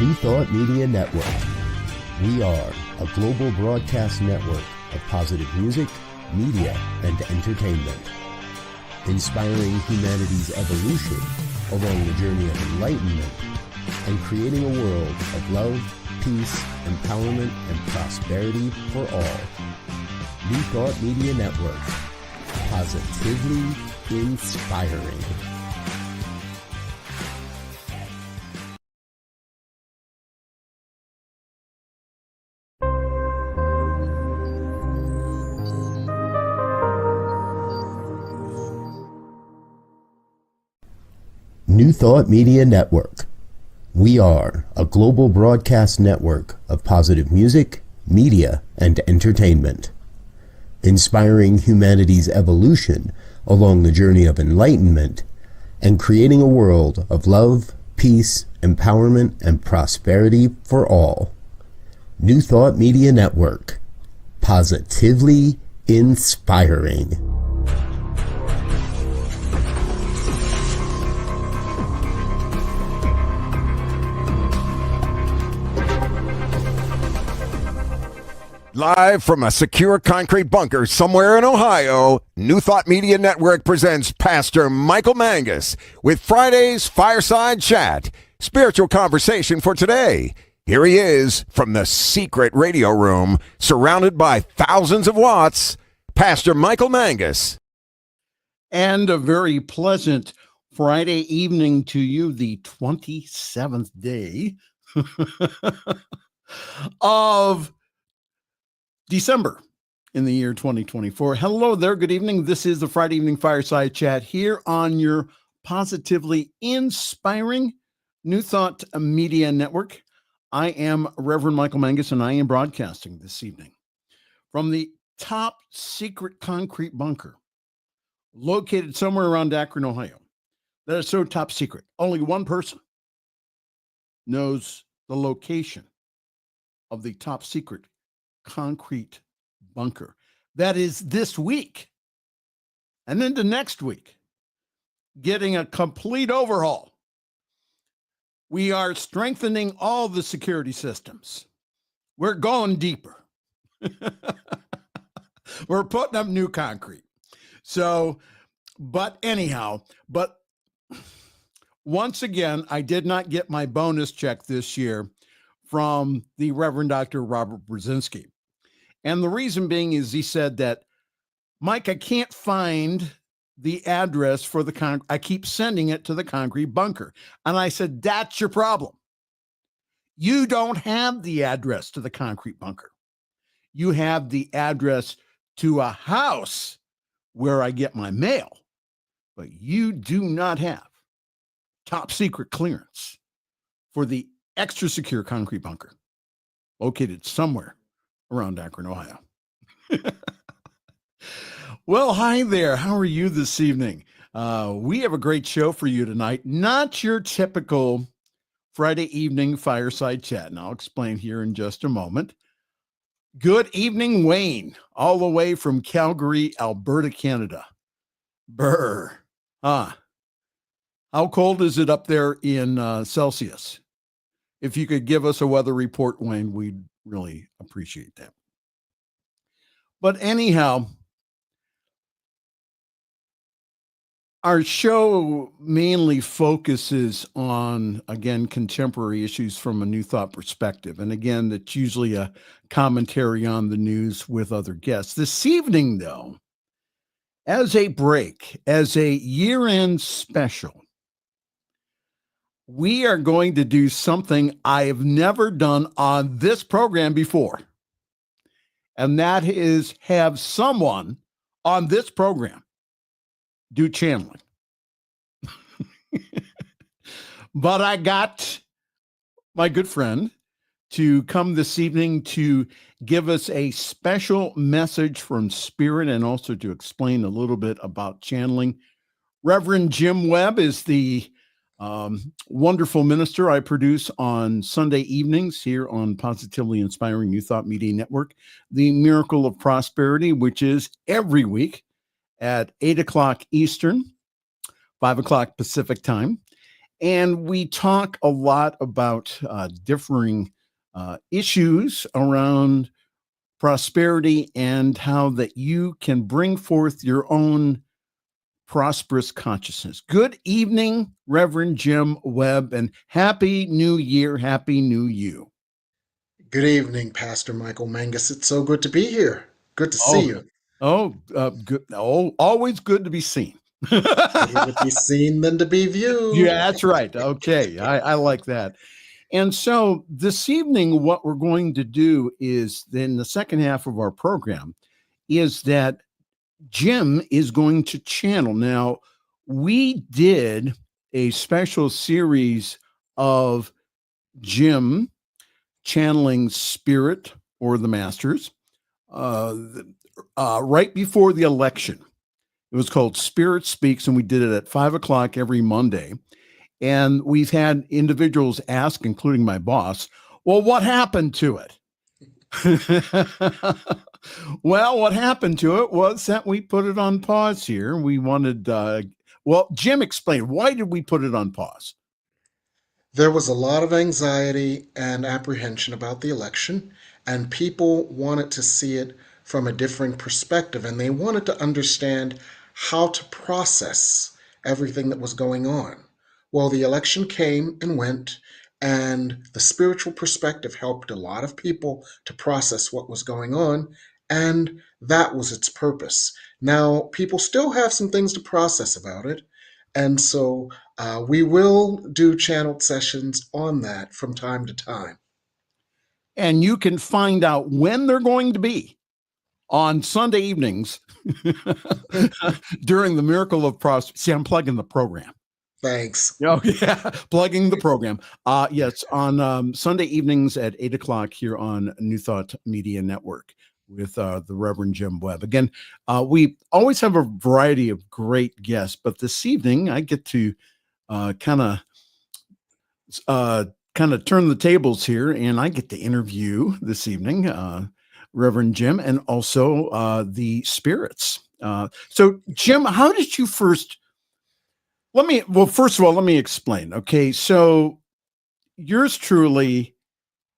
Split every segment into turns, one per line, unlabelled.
New Thought Media Network. We are a global broadcast network of positive music, media, and entertainment, inspiring humanity's evolution along the journey of enlightenment and creating a world of love, peace, empowerment, and prosperity for all. New Thought Media Network. Positively inspiring. New Thought Media Network. We are a global broadcast network of positive music, media, and entertainment, inspiring humanity's evolution along the journey of enlightenment and creating a world of love, peace, empowerment, and prosperity for all. New Thought Media Network. Positively inspiring.
Live from a secure concrete bunker somewhere in Ohio, New Thought Media Network presents Pastor Michael Mangus with Friday's Fireside Chat, spiritual conversation for today. Here he is from the secret radio room, surrounded by thousands of watts, Pastor Michael Mangus.
And a very pleasant Friday evening to you, the 27th day of December in the year 2024. Hello there. Good evening. This is the Friday Evening Fireside Chat here on your positively inspiring New Thought Media Network. I am Reverend Michael Mangus, and I am broadcasting this evening from the top secret concrete bunker located somewhere around Akron, Ohio. That is so top secret. Only one person knows the location of the top secret concrete bunker. That is this week and into next week, getting a complete overhaul. We are strengthening all the security systems. We're going deeper. We're putting up new concrete. So, but once again, I did not get my bonus check this year from the Reverend Dr. Robert Brzezinski. And the reason being is he said that, Mike, I can't find the address for I keep sending it to the concrete bunker. And I said, that's your problem. You don't have the address to the concrete bunker. You have the address to a house where I get my mail, but you do not have top secret clearance for the extra secure concrete bunker located somewhere around Akron, Ohio. Well, hi there. How are you this evening? We have a great show for you tonight. Not your typical Friday evening fireside chat, and I'll explain here in just a moment. Good evening, Wayne, all the way from Calgary, Alberta, Canada. Brr. How cold is it up there in Celsius? If you could give us a weather report, Wayne, we'd really appreciate that. But anyhow, our show mainly focuses on, again, contemporary issues from a New Thought perspective. And again, that's usually a commentary on the news with other guests. This evening, though, as a break, as a year-end special, we are going to do something I have never done on this program before. And that is have someone on this program do channeling. But I got my good friend to come this evening to give us a special message from Spirit and also to explain a little bit about channeling. Reverend Jim Webb is the wonderful minister I produce on Sunday evenings here on Positively Inspiring New Thought Media Network, The Miracle of Prosperity, which is every week at 8 o'clock Eastern, 5 o'clock Pacific time. And we talk a lot about differing issues around prosperity and how that you can bring forth your own prosperous consciousness. Good evening, Reverend Jim Webb, and Happy New Year. Happy New You.
Good evening, Pastor Michael Mangus. It's so good to be here. Good to see you.
Good. Oh, always good to be seen.
Better to be seen than to be viewed.
Yeah, that's right. Okay, I like that. And so this evening, what we're going to do is, in the second half of our program, is that Jim is going to channel. Now, we did a special series of Jim channeling spirit or the masters right before the election. It was called Spirit Speaks, and we did it at 5:00 every Monday. And we've had individuals ask, including my boss, well, what happened to it? Well, what happened to it was that we put it on pause here. We wanted, Jim explained, why did we put it on pause?
There was a lot of anxiety and apprehension about the election, and people wanted to see it from a different perspective, and they wanted to understand how to process everything that was going on. Well, the election came and went, and the spiritual perspective helped a lot of people to process what was going on, and that was its purpose. Now, people still have some things to process about it, and so we will do channeled sessions on that from time to time.
And you can find out when they're going to be on Sunday evenings during the Miracle of Prosperity. See, I'm plugging the program.
Thanks.
Oh, yeah, plugging the program. Yes, on Sunday evenings at 8:00 here on New Thought Media Network with the Reverend Jim Webb. Again, we always have a variety of great guests, but this evening I get to kind of turn the tables here, and I get to interview this evening Reverend Jim and also the spirits. So, Jim, how did you first? First of all, let me explain. Okay, so yours truly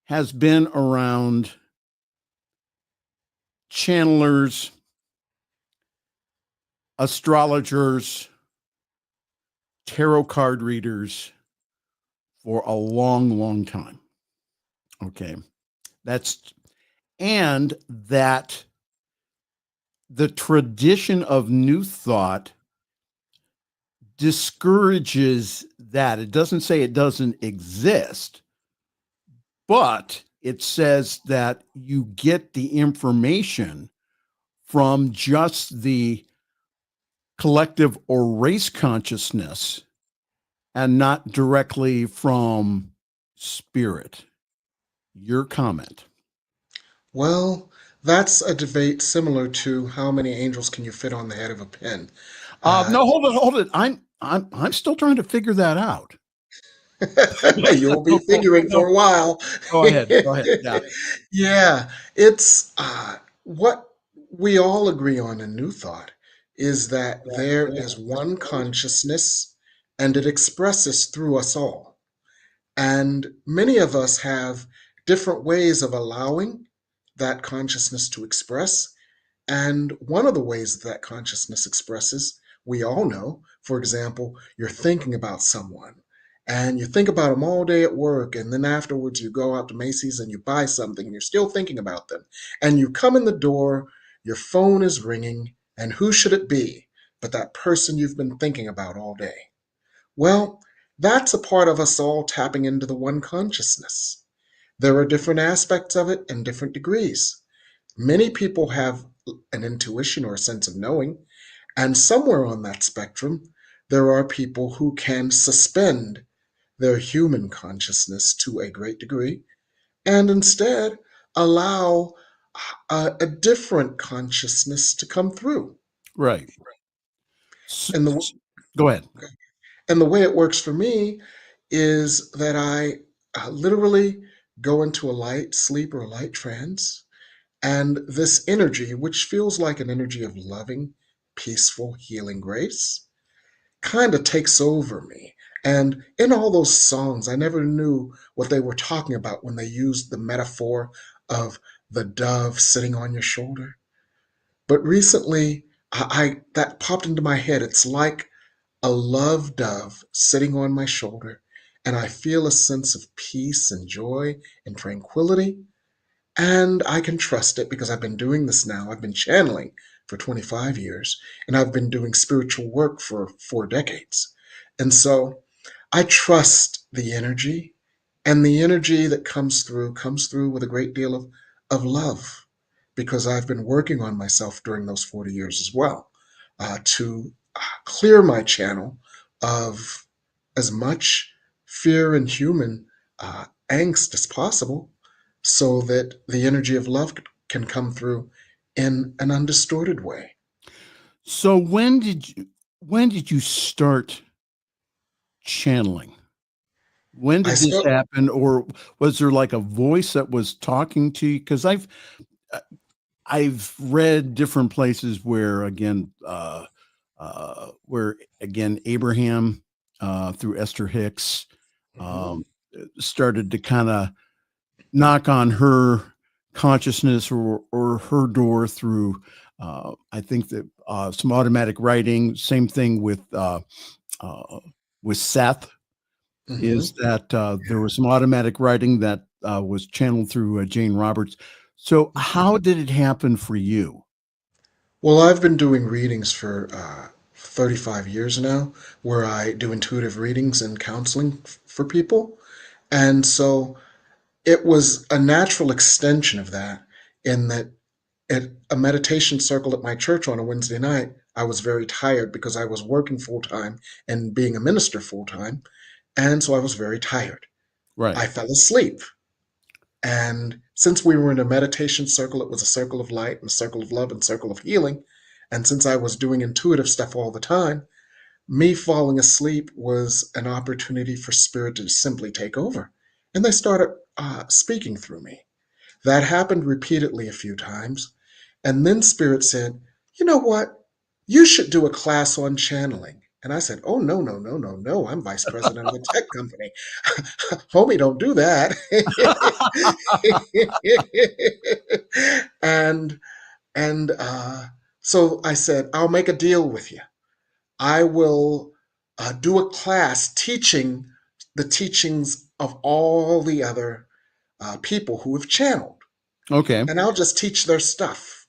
has been around channelers, astrologers, tarot card readers for a long, long time. Okay, and that the tradition of New Thought discourages that. It doesn't say it doesn't exist, but it says that you get the information from just the collective or race consciousness and not directly from spirit. Your comment.
Well, that's a debate similar to how many angels can you fit on the head of a pin.
No, hold it. I'm still trying to figure that out.
You'll be figuring for a while.
Go ahead. Yeah.
Yeah, it's what we all agree on in New Thought is that there is one consciousness and it expresses through us all. And many of us have different ways of allowing that consciousness to express. And one of the ways that consciousness expresses, we all know, for example, you're thinking about someone and you think about them all day at work, and then afterwards you go out to Macy's and you buy something and you're still thinking about them. And you come in the door, your phone is ringing, and who should it be but that person you've been thinking about all day? Well, that's a part of us all tapping into the one consciousness. There are different aspects of it and different degrees. Many people have an intuition or a sense of knowing, and somewhere on that spectrum, there are people who can suspend their human consciousness to a great degree and instead allow a different consciousness to come through.
Right.
And the,
Go ahead.
and the way it works for me is that I literally go into a light sleep or a light trance. And this energy, which feels like an energy of loving, peaceful, healing grace, kind of takes over me. And in all those songs, I never knew what they were talking about when they used the metaphor of the dove sitting on your shoulder. But recently, I that popped into my head. It's like a love dove sitting on my shoulder, and I feel a sense of peace and joy and tranquility. And I can trust it because I've been doing this now. I've been channeling for 25 years, and I've been doing spiritual work for 4 decades. And so I trust the energy, and the energy that comes through with a great deal of love because I've been working on myself during those 40 years as well to clear my channel of as much fear and human angst as possible so that the energy of love can come through in an undistorted way.
So when did you start channeling? When
I
did this
still,
happen, or was there like a voice that was talking to you? Because uh, I've read different places where again Abraham through Esther Hicks
Mhm.
um, started to kind of knock on her consciousness or her door through I think that some automatic writing. Same thing uh, with Seth is
Mhm.
that there was some automatic writing that was channeled through Jane Roberts. So,
Mhm.
how did it happen for you?
Well, I've been doing readings for 35 years now, where I do intuitive readings and counseling for people. And so it was a natural extension of that, in that at a meditation circle at my church on a Wednesday night, I was very tired because I was working full time and being a minister full time. And so I was very tired.
Right.
I fell asleep. And since we were in a meditation circle, it was a circle of light and a circle of love and circle of healing. And since I was doing intuitive stuff all the time, me falling asleep was an opportunity for spirit to simply take over. And they started speaking through me. That happened repeatedly a few times. And then spirit said, you know what? You should do a class on channeling. And I said, oh, no, no, no, no, no. I'm vice president of a tech company. Homie, don't do that. and and so I said, I'll make a deal with you. I will do a class teaching the teachings of all the other people who have channeled,
Okay.
and I'll just teach their stuff.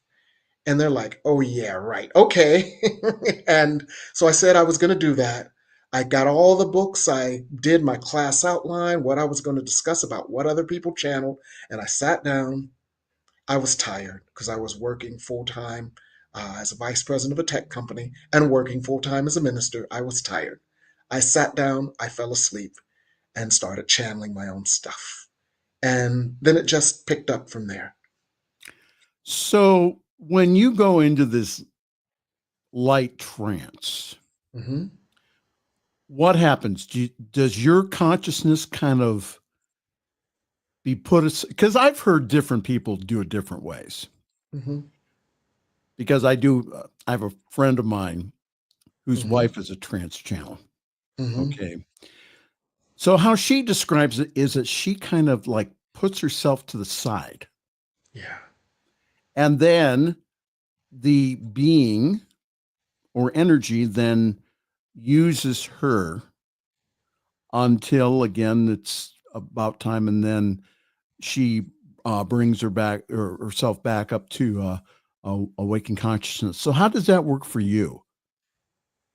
And they're like, oh, yeah, right. Okay. And so I said I was going to do that. I got all the books. I did my class outline, what I was going to discuss about what other people channeled. And I sat down. I was tired because I was working full time as a vice president of a tech company and working full time as a minister. I was tired. I sat down, I fell asleep, and started channeling my own stuff. And then it just picked up from there.
So, when you go into this light trance,
Hmm.
what happens? Does your consciousness kind of be put? Because I've heard different people do it different ways.
Hmm.
Because I have a friend of mine whose
Hmm.
wife is a trance channel.
Hmm.
Okay. So how she describes it is that she kind of like puts herself to the side,
Yeah.
and then the being or energy then uses her until again it's about time, and then she brings her back or herself back up to awakened consciousness. So how does that work for you?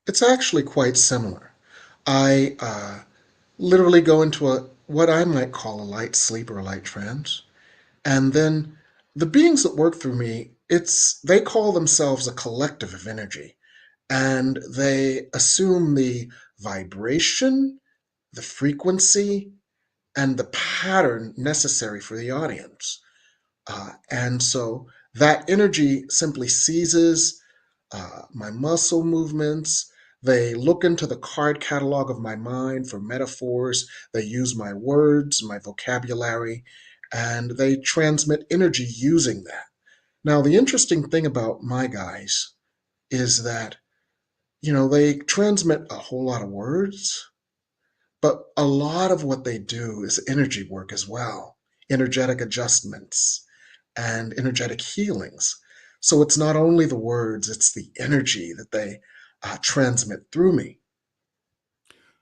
It's actually quite similar. I literally go into a what I might call a light sleep or a light trance. And then the beings that work through me, they call themselves a collective of energy. And they assume the vibration, the frequency, and the pattern necessary for the audience. And so that energy simply seizes my muscle movements. They look into the card catalog of my mind for metaphors. They use my words, my vocabulary, and they transmit energy using that. Now, the interesting thing about my guys is that, they transmit a whole lot of words, But a lot of what they do is energy work as well, energetic adjustments and energetic healings. So it's not only the words, it's the energy that they transmit through me.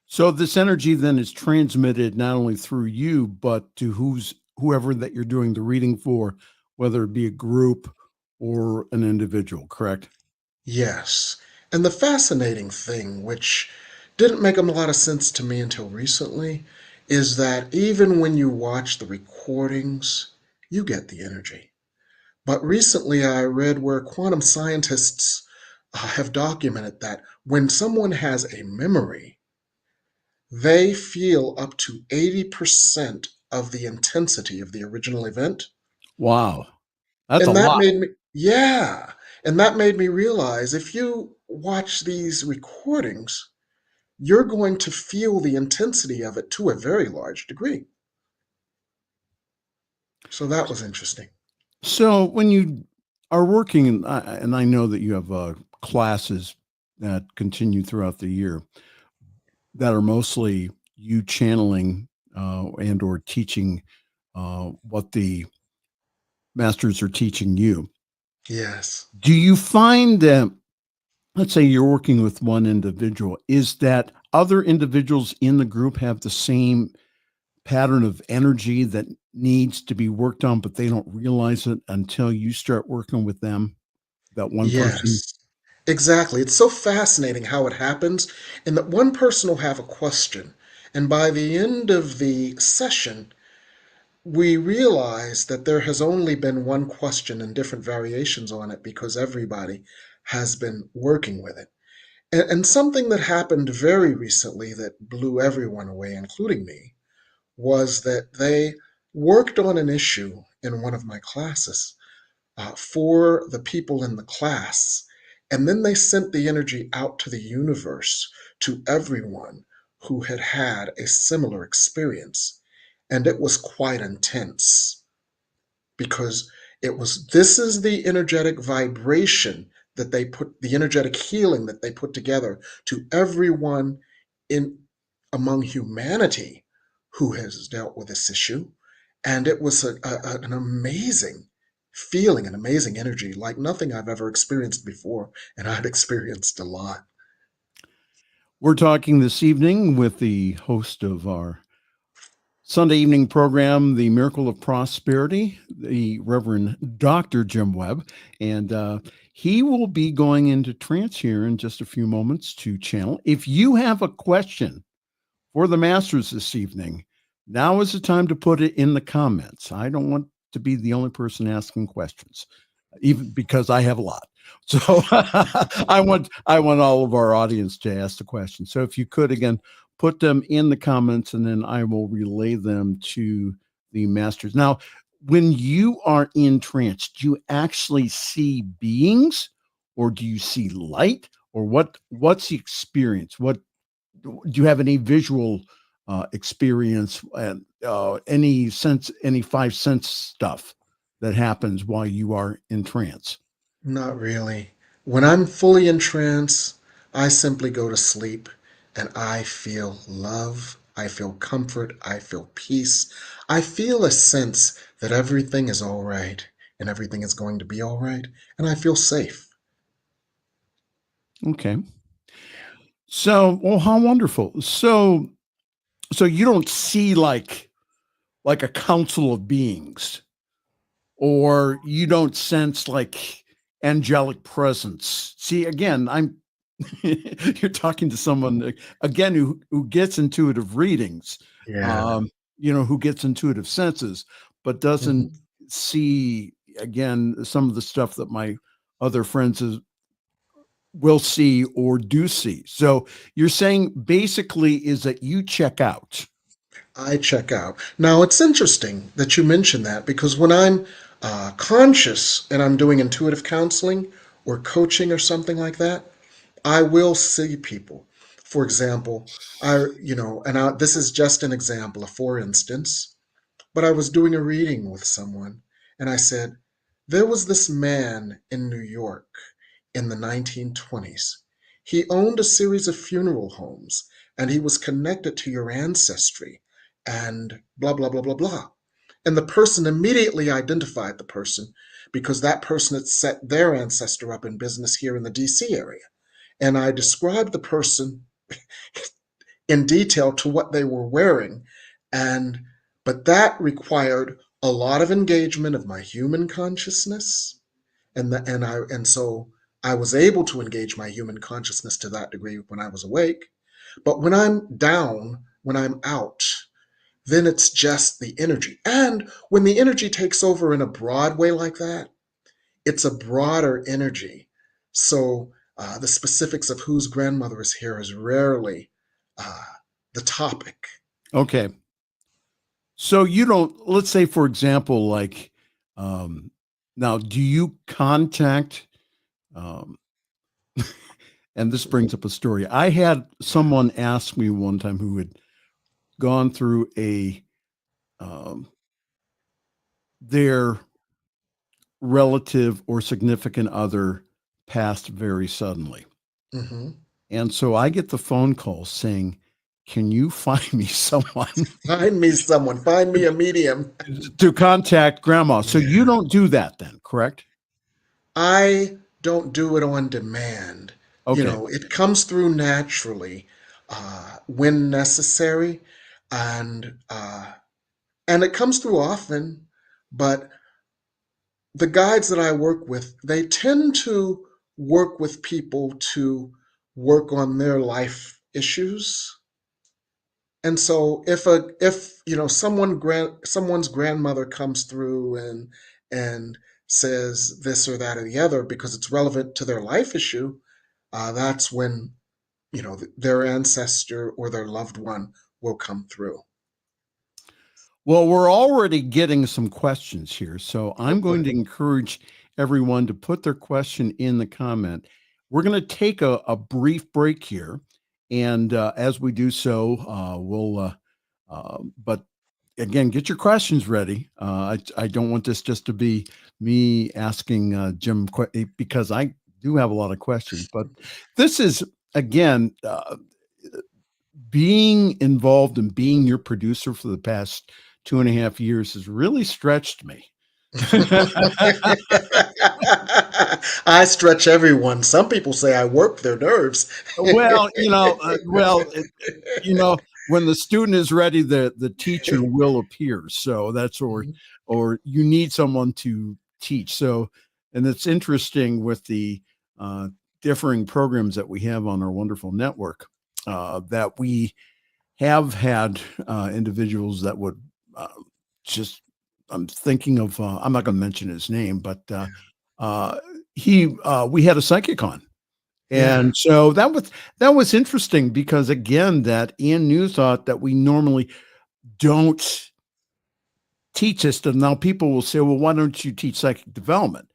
So this energy then is transmitted not only through you, but to whoever that you're doing the reading for, whether it be a group or an individual, correct?
Yes. And the fascinating thing, which didn't make a lot of sense to me until recently, is that even when you watch the recordings, you get the energy. But recently I read where quantum scientists have documented that when someone has a memory, they feel up to 80% of the intensity of the original event.
Wow. That's a
And that
lot.
made me, yeah. And that made me realize if you watch these recordings, you're going to feel the intensity of it to a very large degree. So that was interesting.
So when you are working, and I know that you have classes that continue throughout the year that are mostly you channeling and or teaching what the masters are teaching you.
Yes.
Do you find that, let's say you're working with one individual, is that other individuals in the group have the same pattern of energy that needs to be worked on, but they don't realize it until you start working with them, that one person?
Yes. Exactly. It's so fascinating how it happens, and that one person will have a question, and by the end of the session, we realize that there has only been one question and different variations on it because everybody has been working with it. And something that happened very recently that blew everyone away, including me, was that they worked on an issue in one of my classes for the people in the class. And then they sent the energy out to the universe to everyone who had had a similar experience. And it was quite intense because this is the energetic vibration that they put, the energetic healing that they put together to everyone in among humanity who has dealt with this issue. And it was an amazing feeling, an amazing energy like nothing I've ever experienced before. And I've experienced a lot.
We're talking this evening with the host of our Sunday evening program, The Miracle of Prosperity, the Reverend Dr. Jim Webb. And he will be going into trance here in just a few moments to channel. If you have a question for the masters this evening, now is the time to put it in the comments. I don't want to be the only person asking questions, even because I have a lot. So I want all of our audience to ask the question. So if you could, again, put them in the comments, and then I will relay them to the masters. Now, when you are in trance, do you actually see beings, or do you see light, or what's the experience? What do you have, any visual experience and any sense, any five sense stuff that happens while you are in trance?
Not really. When I'm fully in trance, I simply go to sleep and I feel love. I feel comfort. I feel peace. I feel a sense that everything is all right and everything is going to be all right. And I feel safe.
Okay. So, well, how wonderful. So you don't see like a council of beings, or you don't sense like angelic presence. See, again, I'm you're talking to someone again who gets intuitive readings,
Yeah.
um, who gets intuitive senses, but doesn't
Mhm.
see, again, some of the stuff that my other friends will see or do see. So you're saying basically is that you check out.
I check out. Now, it's interesting that you mention that because when I'm conscious and I'm doing intuitive counseling or coaching or something like that, I will see people. For example, this is just an example, for instance, but I was doing a reading with someone and I said, there was this man in New York in the 1920s. He owned a series of funeral homes and he was connected to your ancestry and blah, blah, blah, blah, blah. And the person immediately identified the person because that person had set their ancestor up in business here in the DC area. And I described the person in detail to what they were wearing. But that required a lot of engagement of my human consciousness. And so I was able to engage my human consciousness to that degree when I was awake. But when I'm down, when I'm out, then it's just the energy. And when the energy takes over in a broad way like that, it's a broader energy. So the specifics of whose grandmother is here is rarely the topic.
Okay. So you don't, let's say, for example, like, now, do you contact, and this brings up a story. I had someone ask me one time who had gone through their relative or significant other passed very suddenly.
Mm-hmm.
And so I get the phone call saying, can you find me someone
Find me someone, find me a medium.
to contact grandma? So you don't do that then, correct?
I don't do it on demand.
Okay.
It comes through naturally when necessary, and it comes through often. But the guides that I work with, they tend to work with people to work on their life issues. And so if someone's grandmother comes through and says this or that or the other because it's relevant to their life issue, that's when their ancestor or their loved one will come through.
Well, we're already getting some questions here, so I'm going to encourage everyone to put their question in the comment. We're going to take a brief break here, and as we do so, but again, get your questions ready. I don't want this just to be me asking Jim because I do have a lot of questions, but this is, again, being involved and being your producer for the past 2.5 years has really stretched me.
I stretch everyone. Some people say I work their nerves.
Well, when the student is ready, the teacher will appear. So that's or you need someone to teach. So, and it's interesting with the differing programs that we have on our wonderful network that we have had individuals that would I'm thinking of, I'm not going to mention his name, but we had a psychic on. And so that was interesting because, again, that Ian New thought that we normally don't teach this. And now people will say, well, why don't you teach psychic development?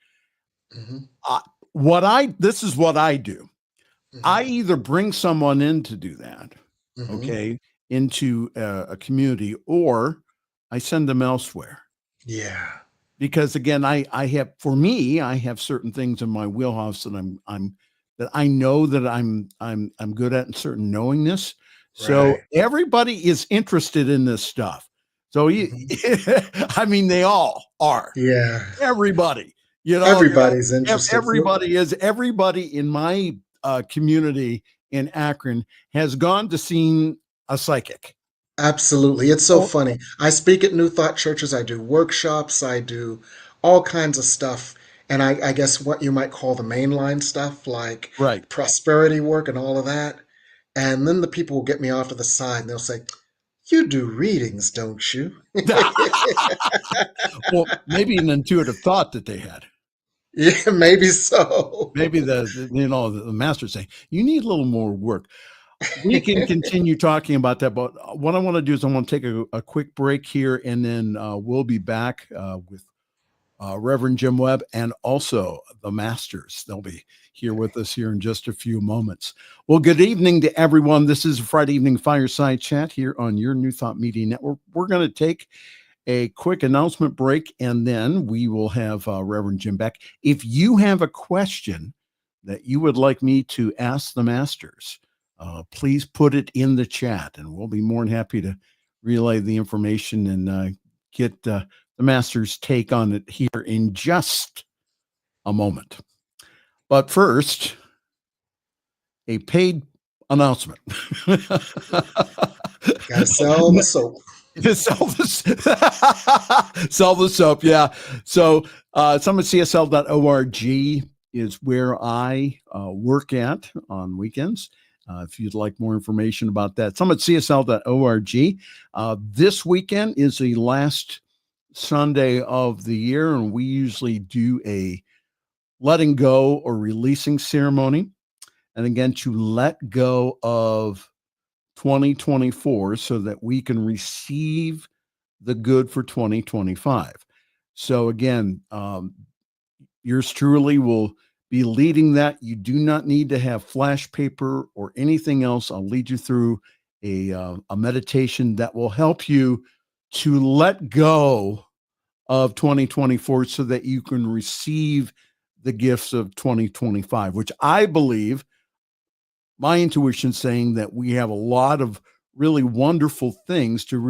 Mm-hmm.
This is what I do.
Mm-hmm.
I either bring someone in to do that,
Mm-hmm.
okay, into a community, or I send them elsewhere.
Yeah.
Because again, I have certain things in my wheelhouse that I know that I'm good at, in certain knowingness. So
Right.
everybody is interested in this stuff. So I mean, they all are.
Yeah.
Everybody,
Everybody's interested.
Everybody in my community in Akron has gone to see a psychic.
Absolutely. It's so funny. I speak at New Thought churches. I do workshops. I do all kinds of stuff. And I guess what you might call the mainline stuff, like
Right.
prosperity work and all of that. And then the people will get me off to the side and they'll say, you do readings, don't you?
Well, maybe an intuitive thought that they had.
Yeah, maybe so.
Maybe the master saying, you need a little more work. We can continue talking about that, but what I want to do is I want to take a quick break here, and then we'll be back with Reverend Jim Webb and also the Masters. They'll be here with us here in just a few moments. Well, good evening to everyone. This is a Friday evening fireside chat here on your New Thought Media Network. We're going to take a quick announcement break, and then we will have Reverend Jim back. If you have a question that you would like me to ask the Masters, please put it in the chat, and we'll be more than happy to relay the information and get the master's take on it here in just a moment. But first, a paid announcement.
Gotta sell the soap.
Sell the soap, yeah. So summitcsl.org is where I work at on weekends. If you'd like more information about that, summitcsl.org. This weekend is the last Sunday of the year, and we usually do a letting go or releasing ceremony. And again, to let go of 2024 so that we can receive the good for 2025. So again, yours truly will be leading that. You do not need to have flash paper or anything else. I'll lead you through a meditation that will help you to let go of 2024 so that you can receive the gifts of 2025, which I believe, my intuition saying that we have a lot of really wonderful things to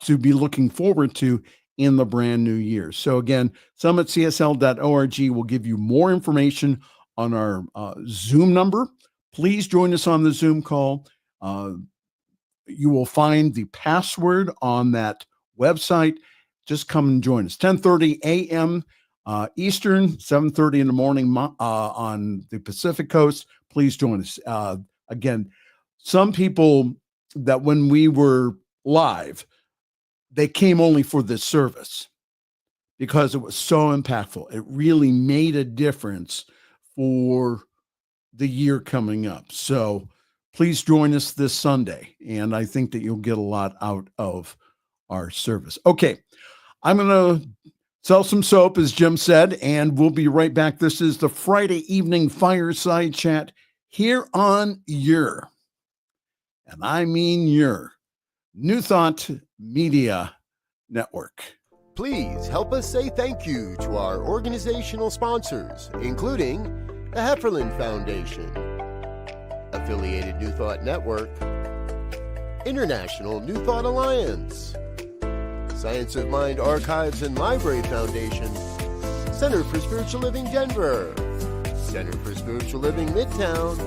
be looking forward to in the brand new year. So again, summitcsl.org will give you more information on our Zoom number. Please join us on the Zoom call. You will find the password on that website. Just come and join us. 10:30 a.m. Eastern, 7:30 in the morning on the Pacific Coast. Please join us. Again, some people that when we were live, they came only for this service because it was so impactful. It really made a difference for the year coming up. So please join us this Sunday, and I think that you'll get a lot out of our service. Okay, I'm going to sell some soap, as Jim said, and we'll be right back. This is the Friday evening fireside chat here on your, and I mean your, New Thought Media Network.
Please help us say thank you to our organizational sponsors, including the Hefferland Foundation, Affiliated New Thought Network, International New Thought Alliance, Science of Mind Archives and Library Foundation, Center for Spiritual Living Denver, Center for Spiritual Living Midtown,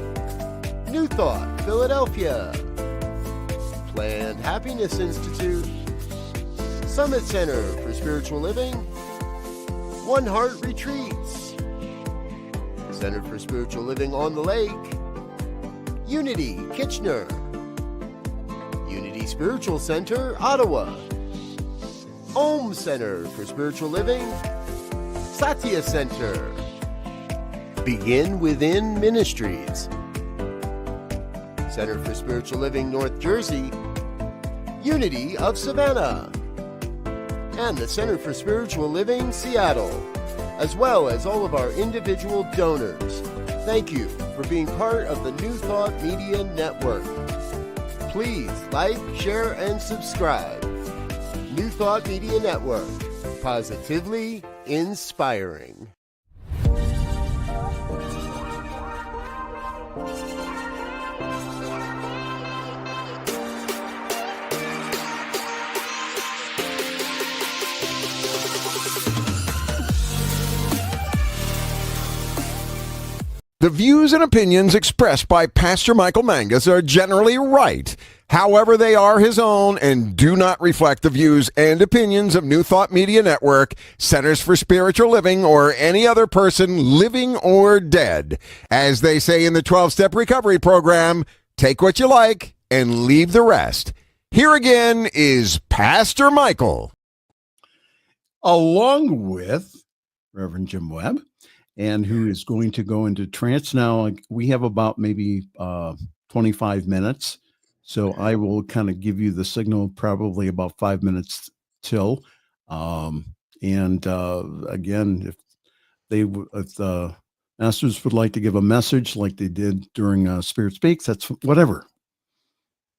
New Thought Philadelphia, Planned Happiness Institute, Summit Center for Spiritual Living, One Heart Retreats, Center for Spiritual Living on the Lake, Unity Kitchener, Unity Spiritual Center Ottawa, Om Center for Spiritual Living, Satya Center, Begin Within Ministries, Center for Spiritual Living North Jersey, Unity of Savannah, and the Center for Spiritual Living Seattle, as well as all of our individual donors. Thank you for being part of the New Thought Media Network. Please like, share, and subscribe. New Thought Media Network, positively inspiring.
The views and opinions expressed by Pastor Michael Mangus are generally right. However, they are his own and do not reflect the views and opinions of New Thought Media Network, Centers for Spiritual Living, or any other person living or dead. As they say in the 12-Step Recovery Program, take what you like and leave the rest. Here again is Pastor Michael.
Along with Reverend Jim Webb, and who is going to go into trance now. We have about maybe 25 minutes. So I will kind of give you the signal probably about 5 minutes till. Again, if the masters would like to give a message like they did during Spirit Speaks, that's whatever.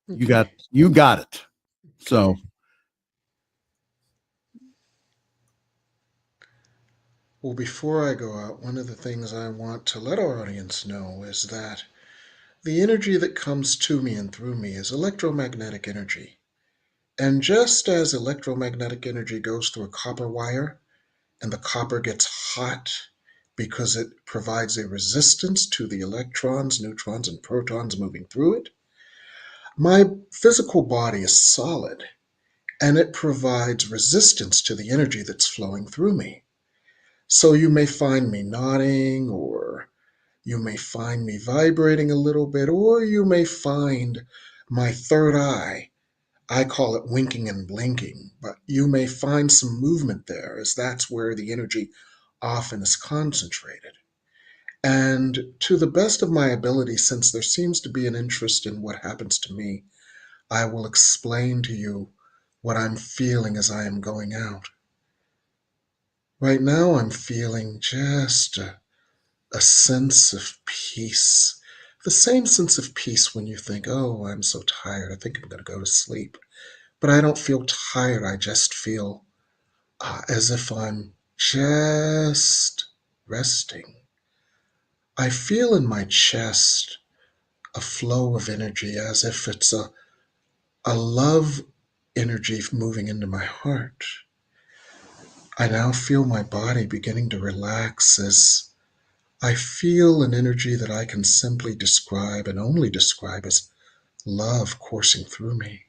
Okay. You got it. So.
Well, before I go out, one of the things I want to let our audience know is that the energy that comes to me and through me is electromagnetic energy. And just as electromagnetic energy goes through a copper wire and the copper gets hot because it provides a resistance to the electrons, neutrons, and protons moving through it, my physical body is solid and it provides resistance to the energy that's flowing through me. So you may find me nodding, or you may find me vibrating a little bit, or you may find my third eye. I call it winking and blinking, but you may find some movement there, as that's where the energy often is concentrated. And to the best of my ability, since there seems to be an interest in what happens to me, I will explain to you what I'm feeling as I am going out. Right now, I'm feeling just a sense of peace. The same sense of peace when you think, oh, I'm so tired, I think I'm going to go to sleep. But I don't feel tired, I just feel as if I'm just resting. I feel in my chest a flow of energy as if it's a love energy moving into my heart. I now feel my body beginning to relax as I feel an energy that I can simply describe and only describe as love coursing through me.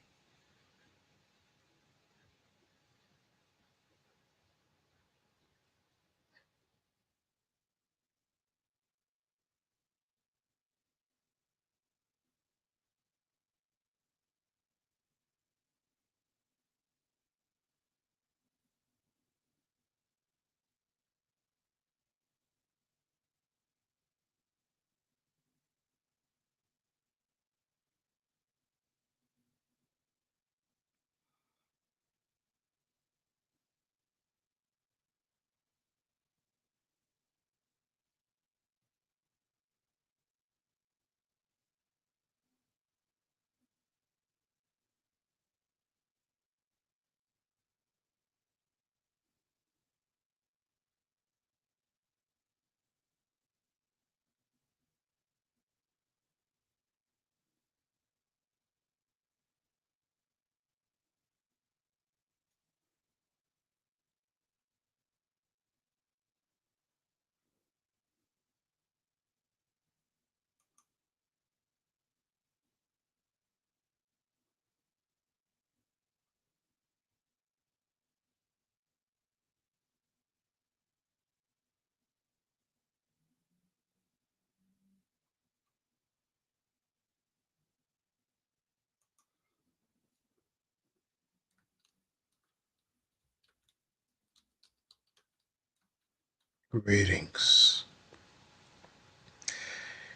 Greetings.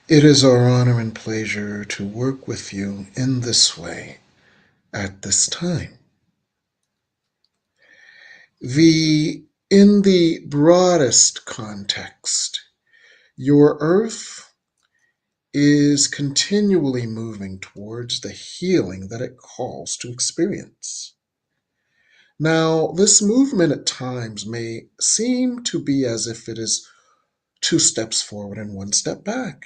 It is our honor and pleasure to work with you in this way at this time. In the broadest context, your earth is continually moving towards the healing that it calls to experience. Now, this movement at times may seem to be as if it is 2 steps forward and 1 step back.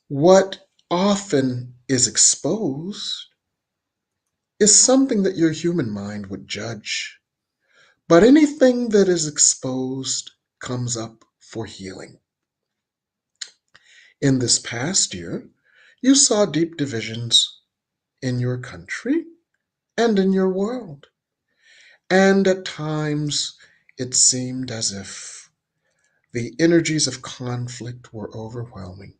What often is exposed is something that your human mind would judge. But anything that is exposed comes up for healing. In this past year, you saw deep divisions in your country and in your world. And at times, it seemed as if the energies of conflict were overwhelming.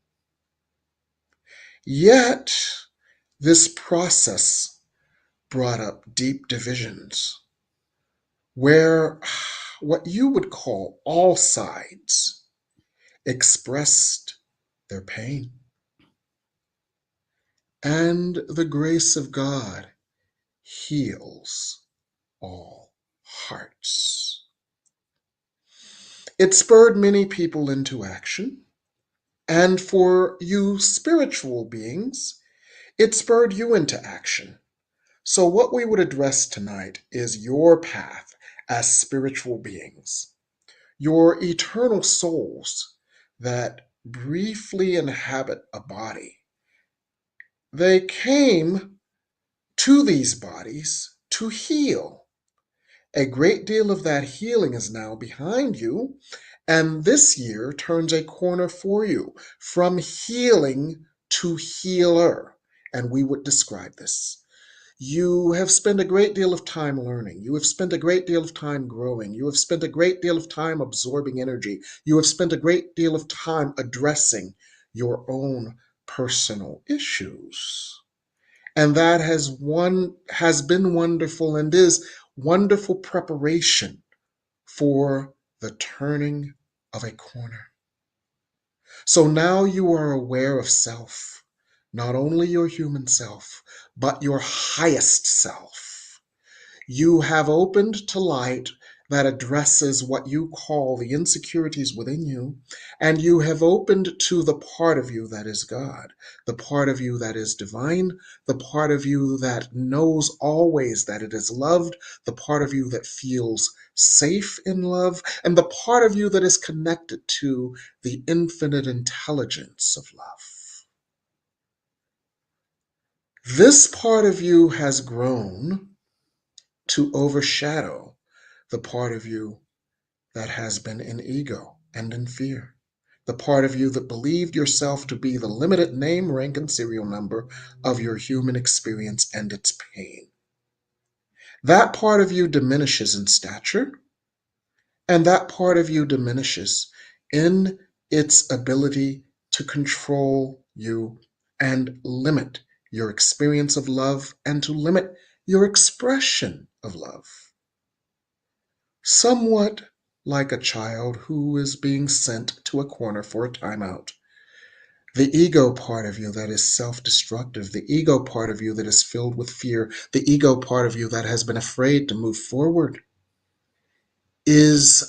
Yet, this process brought up deep divisions where what you would call all sides expressed their pain. And the grace of God heals all hearts. It spurred many people into action. And for you spiritual beings, it spurred you into action. So, what we would address tonight is your path as spiritual beings. your eternal souls that briefly inhabit a body, they came to these bodies to heal. A great deal of that healing is now behind you, and this year turns a corner for you from healing to healer. And we would describe this. You have spent a great deal of time learning. You have spent a great deal of time growing. You have spent a great deal of time absorbing energy. You have spent a great deal of time addressing your own personal issues. And that has been wonderful and is wonderful preparation for the turning of a corner. So now you are aware of self, not only your human self, but your highest self. You have opened to light that addresses what you call the insecurities within you, and you have opened to the part of you that is God, the part of you that is divine, the part of you that knows always that it is loved, the part of you that feels safe in love, and the part of you that is connected to the infinite intelligence of love. This part of you has grown to overshadow the part of you that has been in ego and in fear, the part of you that believed yourself to be the limited name, rank, and serial number of your human experience and its pain. That part of you diminishes in stature, and that part of you diminishes in its ability to control you and limit your experience of love and to limit your expression of love. Somewhat like a child who is being sent to a corner for a timeout. The ego part of you that is self-destructive, the ego part of you that is filled with fear, the ego part of you that has been afraid to move forward is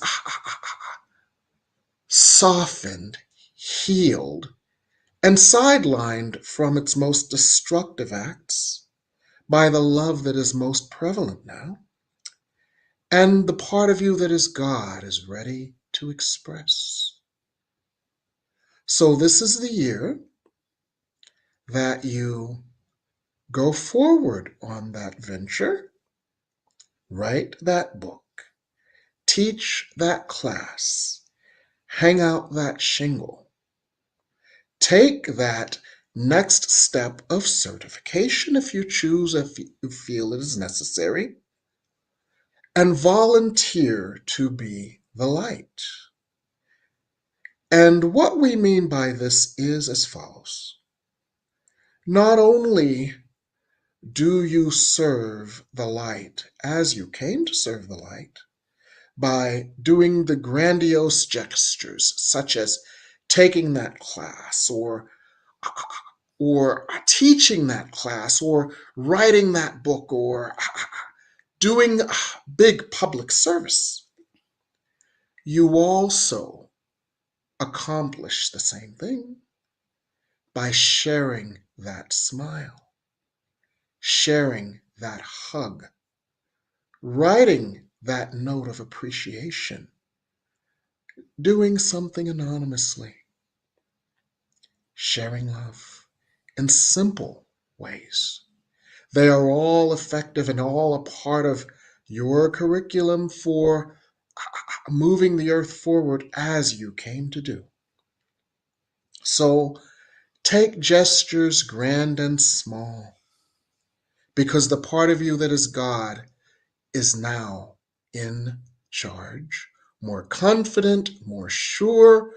softened, healed, and sidelined from its most destructive acts by the love that is most prevalent now. And the part of you that is God is ready to express. So this is the year that you go forward on that venture, write that book, teach that class, hang out that shingle, take that next step of certification if you choose, if you feel it is necessary, and volunteer to be the light. And what we mean by this is as follows. Not only do you serve the light as you came to serve the light by doing the grandiose gestures such as taking that class or teaching that class or writing that book or doing big public service, you also accomplish the same thing by sharing that smile, sharing that hug, writing that note of appreciation, doing something anonymously, sharing love in simple ways. They are all effective and all a part of your curriculum for moving the earth forward as you came to do. So take gestures grand and small, because the part of you that is God is now in charge, more confident, more sure,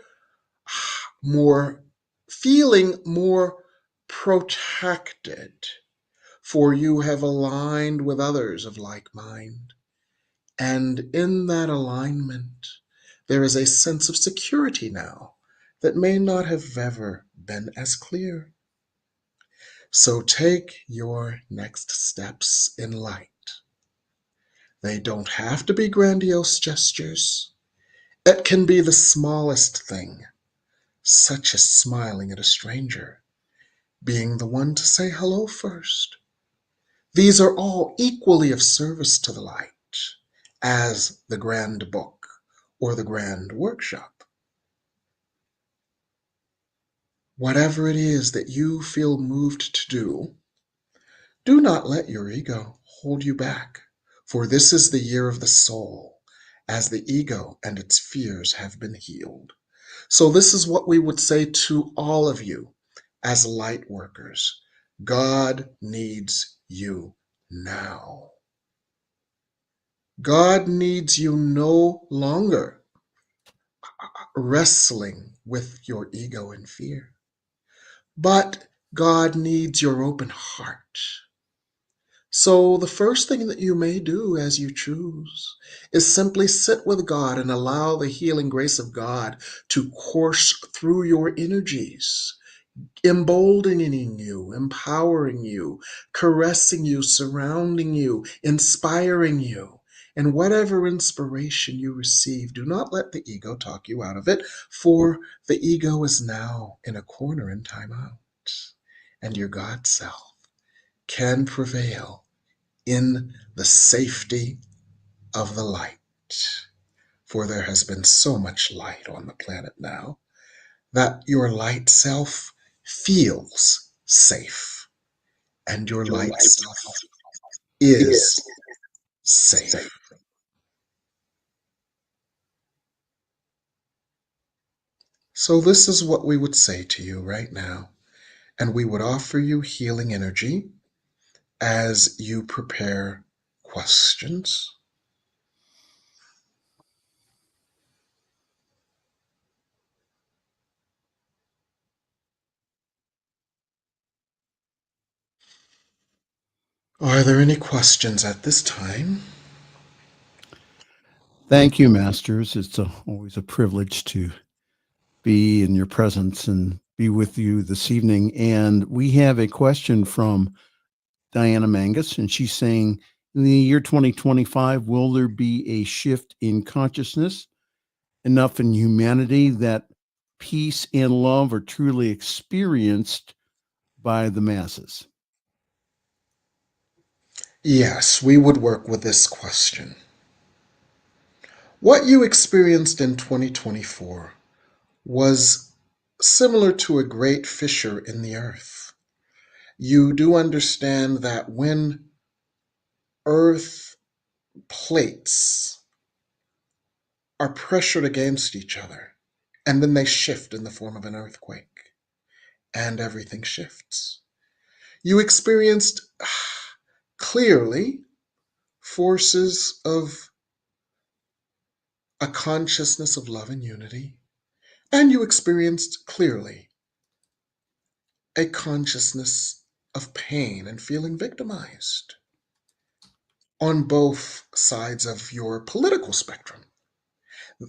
more feeling more protected, for you have aligned with others of like mind. And in that alignment, there is a sense of security now that may not have ever been as clear. So take your next steps in light. They don't have to be grandiose gestures. It can be the smallest thing, such as smiling at a stranger, being the one to say hello first. These are all equally of service to the light as the grand book or the grand workshop. Whatever it is that you feel moved to do not let your ego hold you back, for this is the year of the soul, as the ego and its fears have been healed. So this is what we would say to all of you as light workers. God needs you now. God needs you no longer wrestling with your ego and fear, but God needs your open heart. So the first thing that you may do as you choose is simply sit with God and allow the healing grace of God to course through your energies, emboldening you, empowering you, caressing you, surrounding you, inspiring you. And whatever inspiration you receive, do not let the ego talk you out of it, for the ego is now in a corner in time out, and your God self can prevail in the safety of the light. For there has been so much light on the planet now that your light self feels safe, and your light self is safe. So this is what we would say to you right now, and we would offer you healing energy as you prepare questions. Are there any questions at this time?
Thank you, Masters. It's always a privilege to be in your presence and be with you this evening. And we have a question from Diana Mangus, and she's saying, in the year 2025, will there be a shift in consciousness enough in humanity that peace and love are truly experienced by the masses?
Yes, we would work with this question. What you experienced in 2024 was similar to a great fissure in the earth. You do understand that when earth plates are pressured against each other, and then they shift in the form of an earthquake, and everything shifts. You experienced clearly forces of a consciousness of love and unity, and you experienced clearly a consciousness of pain and feeling victimized on both sides of your political spectrum.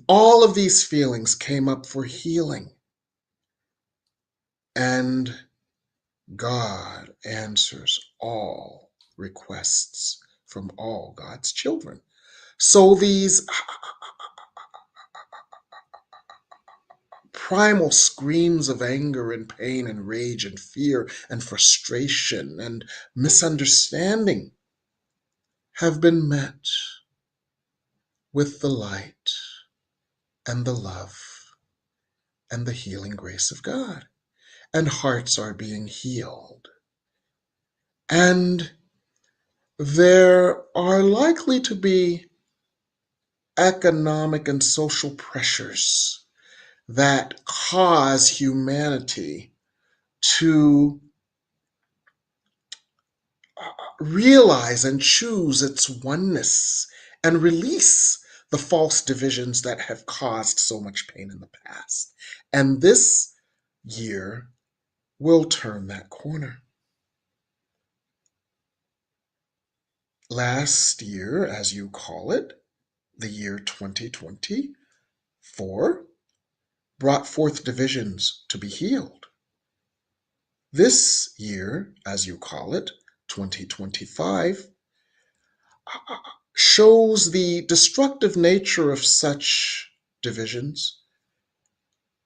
All of these feelings came up for healing, and God answers all requests from all God's children. So these primal screams of anger and pain and rage and fear and frustration and misunderstanding have been met with the light and the love and the healing grace of God. And hearts are being healed. And there are likely to be economic and social pressures that cause humanity to realize and choose its oneness and release the false divisions that have caused so much pain in the past. And this year will turn that corner. Last year, as you call it, the year 2024, brought forth divisions to be healed. This year, as you call it, 2025, shows the destructive nature of such divisions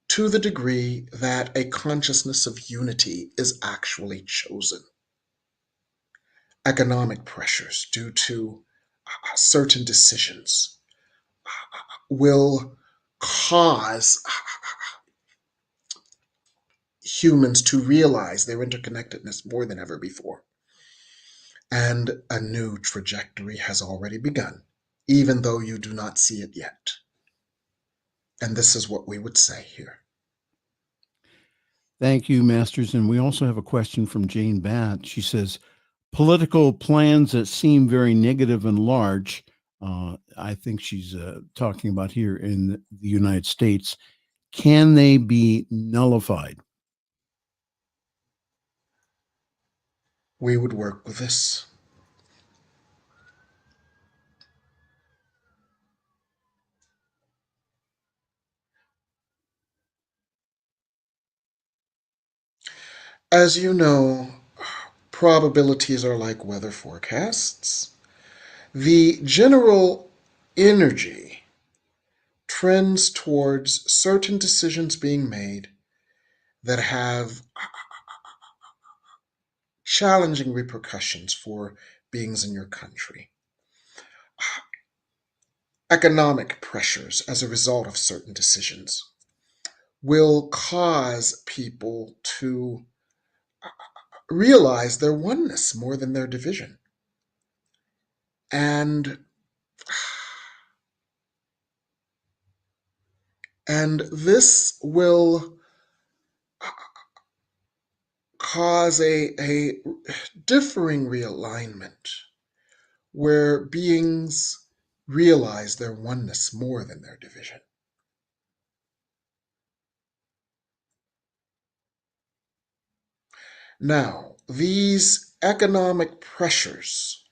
to the degree that a consciousness of unity is actually chosen. Economic pressures due to certain decisions will cause humans to realize their interconnectedness more than ever before. And a new trajectory has already begun, even though you do not see it yet. And this is what we would say here.
Thank you, Masters. And we also have a question from Jane Batt. She says, political plans that seem very negative and large, I think she's talking about here in the United States, can they be nullified?
We would work with this. As you know, probabilities are like weather forecasts. The general energy trends towards certain decisions being made that have challenging repercussions for beings in your country. Economic pressures as a result of certain decisions will cause people to realize their oneness more than their division. And this will cause a differing realignment where beings realize their oneness more than their division. Now, these economic pressures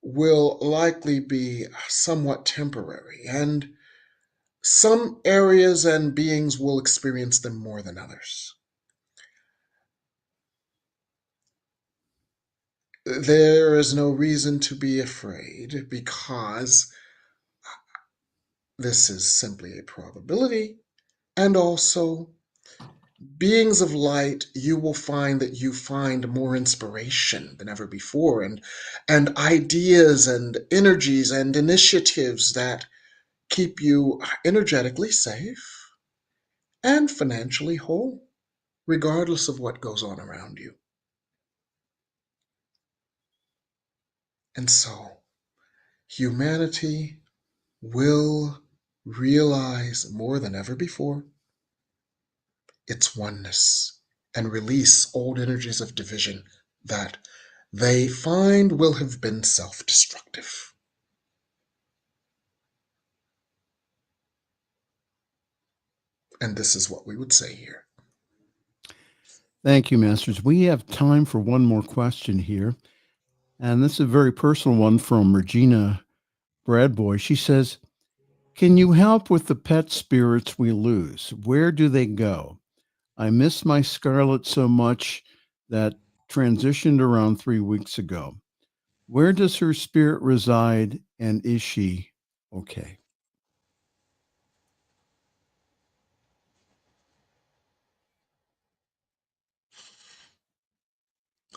will likely be somewhat temporary, and some areas and beings will experience them more than others. There is no reason to be afraid because this is simply a probability, and also beings of light, you will find that you find more inspiration than ever before, and ideas and energies and initiatives that keep you energetically safe and financially whole, regardless of what goes on around you. And so, humanity will realize more than ever before its oneness and release old energies of division that they find will have been self-destructive. And this is what we would say here.
Thank you, Masters. We have time for one more question here. And this is a very personal one from Regina Bradboy. She says, can you help with the pet spirits we lose? Where do they go? I miss my Scarlet so much that transitioned around 3 weeks ago. Where does her spirit reside, and is she okay?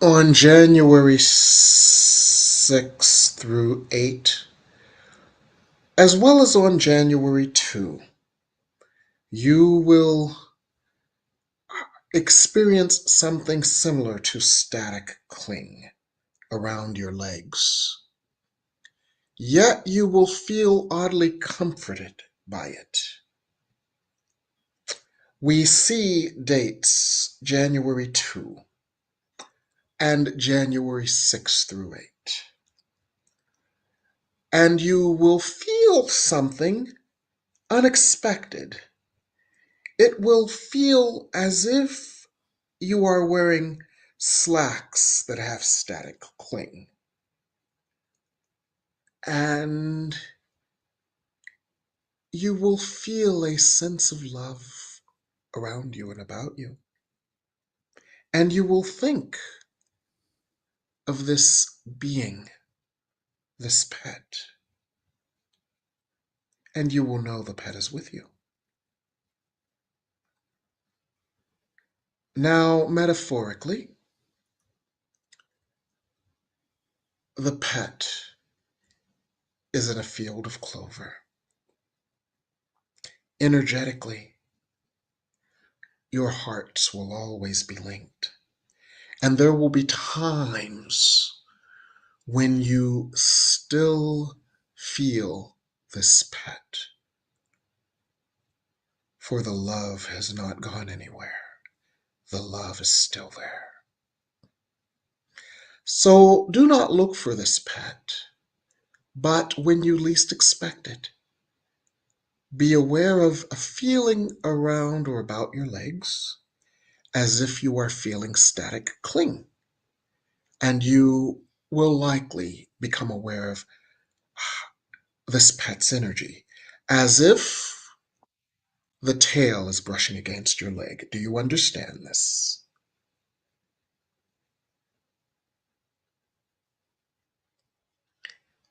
On January 6 through 8, as well as on January 2, you will experience something similar to static cling around your legs. Yet you will feel oddly comforted by it. We see dates January 2 and January 6 through 8. And you will feel something unexpected. It will feel as if you are wearing slacks that have static cling. And you will feel a sense of love around you and about you. And you will think of this being, this pet, and you will know the pet is with you. Now, metaphorically, the pet is in a field of clover, energetically, your hearts will always be linked. And there will be times when you still feel this pet, for the love has not gone anywhere. The love is still there. So do not look for this pet, but when you least expect it, be aware of a feeling around or about your legs as if you are feeling static cling. And you will likely become aware of this pet's energy as if the tail is brushing against your leg. Do you understand this?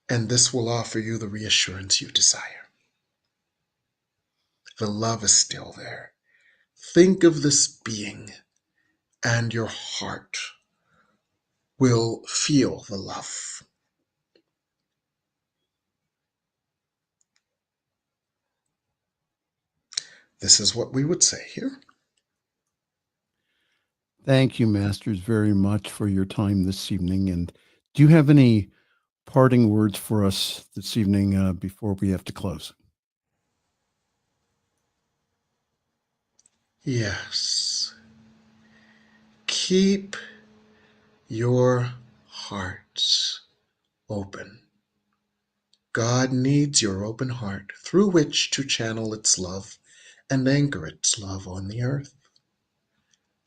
And this will offer you the reassurance you desire. The love is still there. Think of this being, and your heart will feel the love. This is what we would say here.
Thank you, Masters, very much for your time this evening. And do you have any parting words for us this evening before we have to close?
Yes. Keep your hearts open. God needs your open heart through which to channel its love and anchor its love on the earth.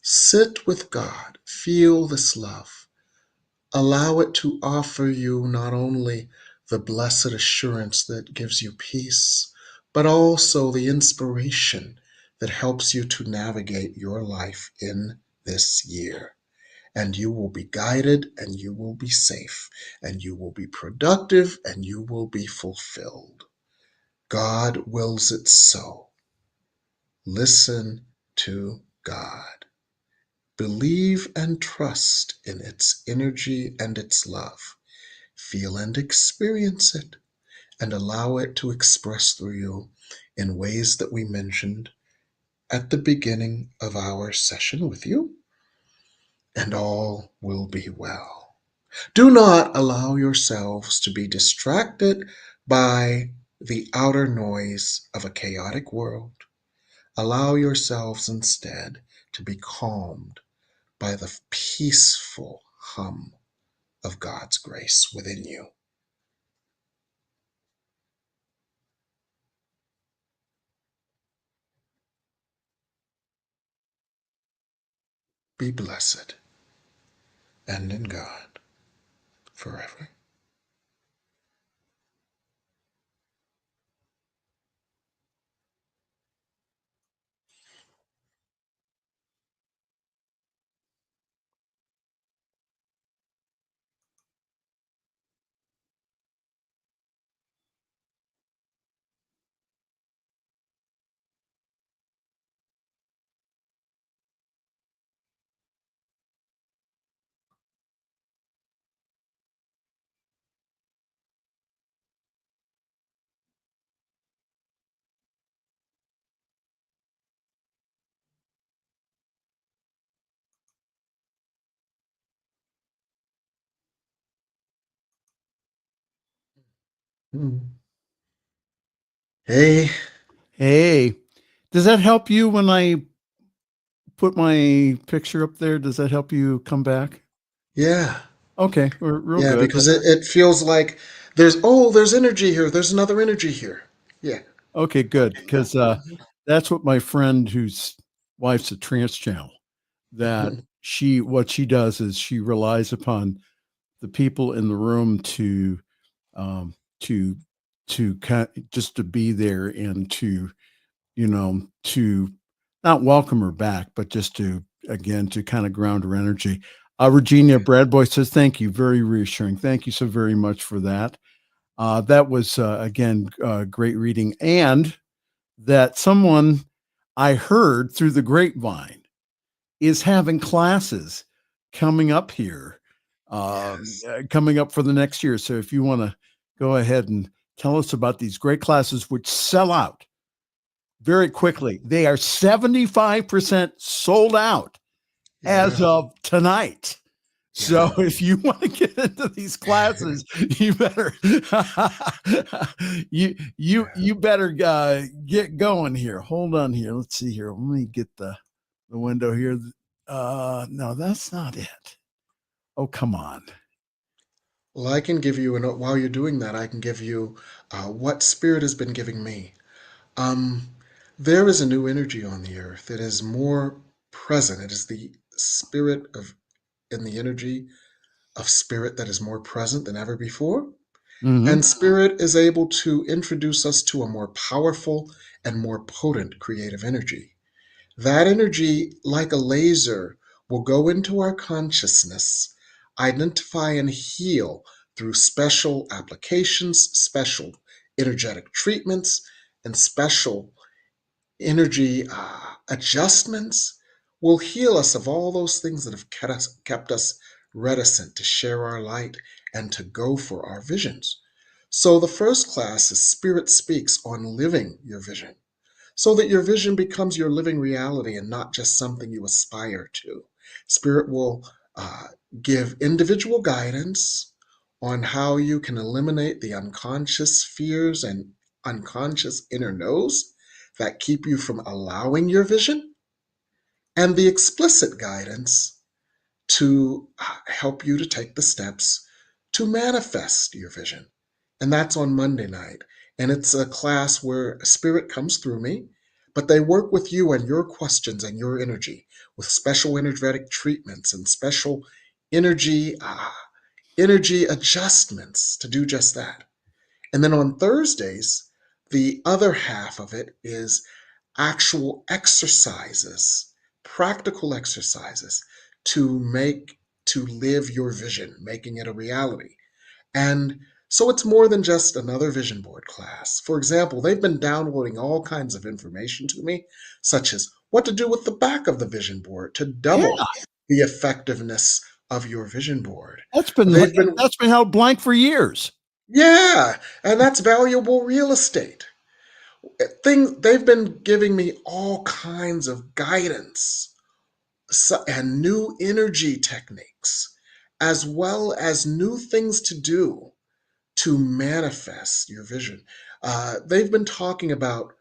Sit with God, feel this love. Allow it to offer you not only the blessed assurance that gives you peace, but also the inspiration that helps you to navigate your life in this year. And you will be guided, and you will be safe, and you will be productive, and you will be fulfilled. God wills it so. Listen to God. Believe and trust in its energy and its love. Feel and experience it, and allow it to express through you in ways that we mentioned at the beginning of our session with you, and all will be well. Do not allow yourselves to be distracted by the outer noise of a chaotic world. Allow yourselves instead to be calmed by the peaceful hum of God's grace within you. Be blessed, and in God forever. Hey,
Hey, does that help you when I put my picture up there? Does that help you come back?
yeah,
Okay, we're real
yeah,
good.
because it feels like there's energy here, there's another energy here. Yeah.
Okay, good. Because that's what my friend whose wife's a trance channel, that what she does is she relies upon the people in the room to um to just to be there and to to not welcome her back, but just to again to kind of ground her energy. Regina Bradboy says thank you, very reassuring. Thank you so very much for that. That was again great reading, and that someone I heard through the grapevine is having classes coming up here,
Yes.
coming up for the next year. So if you want to go ahead and tell us about these great classes, which sell out very quickly. They are 75% sold out as of tonight. So if you want to get into these classes, you better you better get going here. Hold on here. Let's see here. Let me get the window here. No, that's not it. Oh, come on.
Well, I can give you, and while you're doing that, I can give you what Spirit has been giving me. There is a new energy on the earth. It is more present. It is the spirit of, and the energy of Spirit that is more present than ever before. And Spirit is able to introduce us to a more powerful and more potent creative energy. That energy, like a laser, will go into our consciousness, identify and heal through special applications, special energetic treatments, and special energy adjustments. Will heal us of all those things that have kept us reticent to share our light and to go for our visions. So the first class is Spirit Speaks on living your vision, so that your vision becomes your living reality and not just something you aspire to. Spirit will give individual guidance on how you can eliminate the unconscious fears and unconscious inner no's that keep you from allowing your vision, and the explicit guidance to help you to take the steps to manifest your vision. And that's on Monday night. And it's a class where Spirit comes through me, but they work with you and your questions and your energy with special energetic treatments and special energy adjustments to do just that. And then on Thursdays, the other half of it is actual exercises, practical exercises to live your vision, making it a reality. And so it's more than just another vision board class. For example, they've been downloading all kinds of information to me, such as what to do with the back of the vision board to double the effectiveness of your vision board.
That's been held blank for years.
Yeah, and that's valuable real estate. They've been giving me all kinds of guidance and new energy techniques, as well as new things to do to manifest your vision. They've been talking about,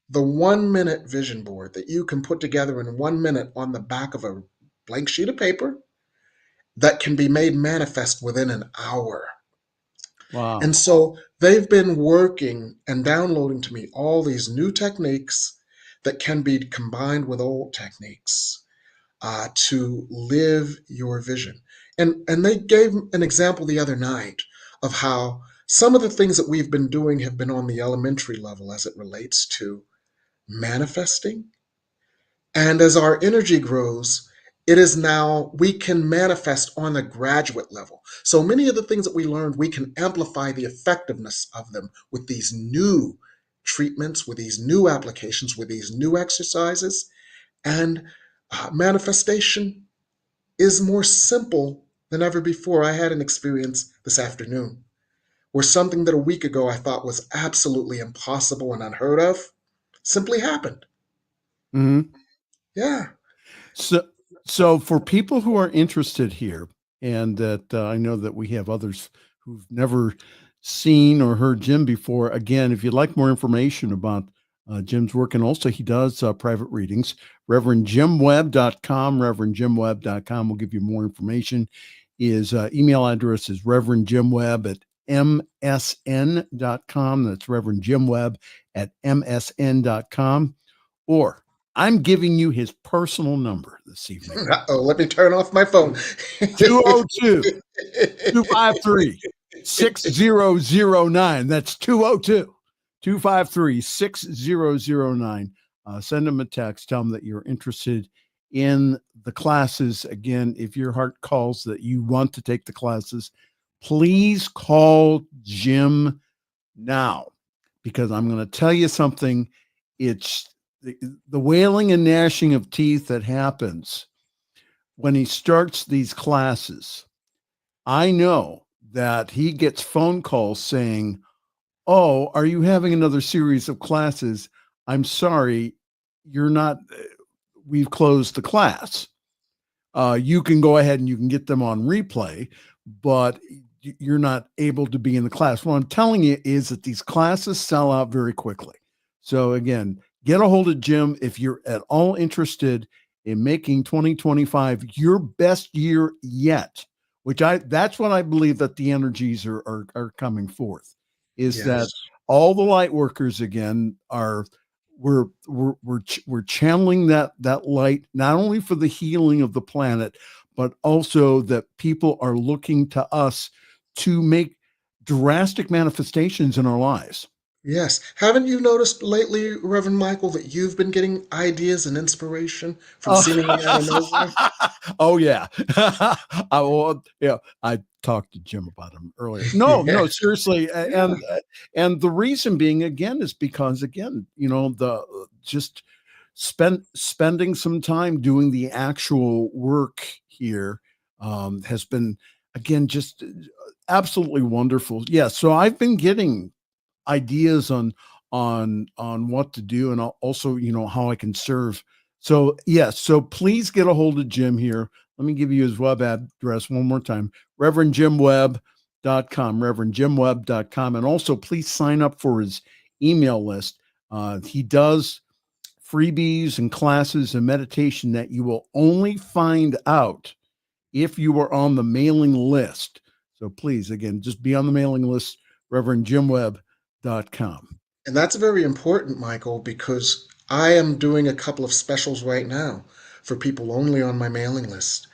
the 1 minute vision board that you can put together in 1 minute on the back of a blank sheet of paper that can be made manifest within an hour.
Wow.
And so they've been working and downloading to me all these new techniques that can be combined with old techniques to live your vision. And they gave an example the other night of how some of the things that we've been doing have been on the elementary level as it relates to manifesting. And as our energy grows, it is now we can manifest on the graduate level. So many of the things that we learned, we can amplify the effectiveness of them with these new treatments, with these new applications, with these new exercises. And manifestation is more simple than ever before. I had an experience this afternoon where something that a week ago I thought was absolutely impossible and unheard of simply happened. Yeah.
So for people who are interested here, and that I know that we have others who've never seen or heard Jim before. Again, if you'd like more information about Jim's work, and also he does private readings, ReverendJimWebb.com, ReverendJimWebb.com will give you more information. His email address is ReverendJimWebb@MSN.com. That's ReverendJimWebb@MSN.com. Or I'm giving you his personal number this evening.
Let me turn off my phone.
202-253-6009. That's 202-253-6009. Send them a text. Tell them that you're interested in the classes. Again, if your heart calls that you want to take the classes, please call Jim now, because I'm going to tell you something. It's the wailing and gnashing of teeth that happens when he starts these classes. I know that he gets phone calls saying, "Oh, are you having another series of classes? I'm sorry, you're not, we've closed the class. You can go ahead and you can get them on replay, but you're not able to be in the class. What I'm telling you is that these classes sell out very quickly. So again, get a hold of Jim if you're at all interested in making 2025 your best year yet, that's what I believe that the energies are coming forth, is that all the light workers again we're channeling that light, not only for the healing of the planet, but also that people are looking to us to make drastic manifestations in our lives.
Yes. Haven't you noticed lately, Reverend Michael, that you've been getting ideas and inspiration from seemingly out of nowhere?
Oh yeah. I talked to Jim about him earlier. No, seriously. And the reason being again is because spending some time doing the actual work here has been again just absolutely wonderful. Yeah. So I've been getting ideas on what to do, and also how I can serve. So yes, so please get a hold of Jim here. Let me give you his web address one more time: reverendjimwebb.com, reverendjimwebb.com. And also please sign up for his email list. He does freebies and classes and meditation that you will only find out if you are on the mailing list. So please, again, just be on the mailing list, reverendjimwebb.com.
And that's very important, Michael, because I am doing a couple of specials right now for people only on my mailing list.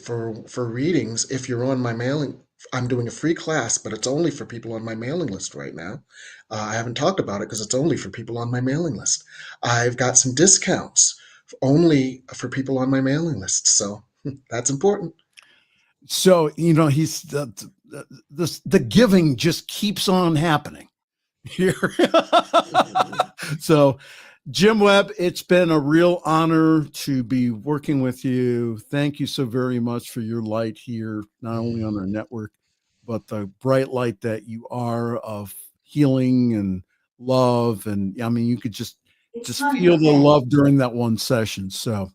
For readings, if you're on my mailing, I'm doing a free class, but it's only for people on my mailing list right now. I haven't talked about it because it's only for people on my mailing list. I've got some discounts only for people on my mailing list, so that's important.
So he's the giving just keeps on happening here. So Jim Webb, it's been a real honor to be working with you. Thank you so very much for your light here, not only on our network, but the bright light that you are of healing and love. And I mean, you could just feel the love during that one session. So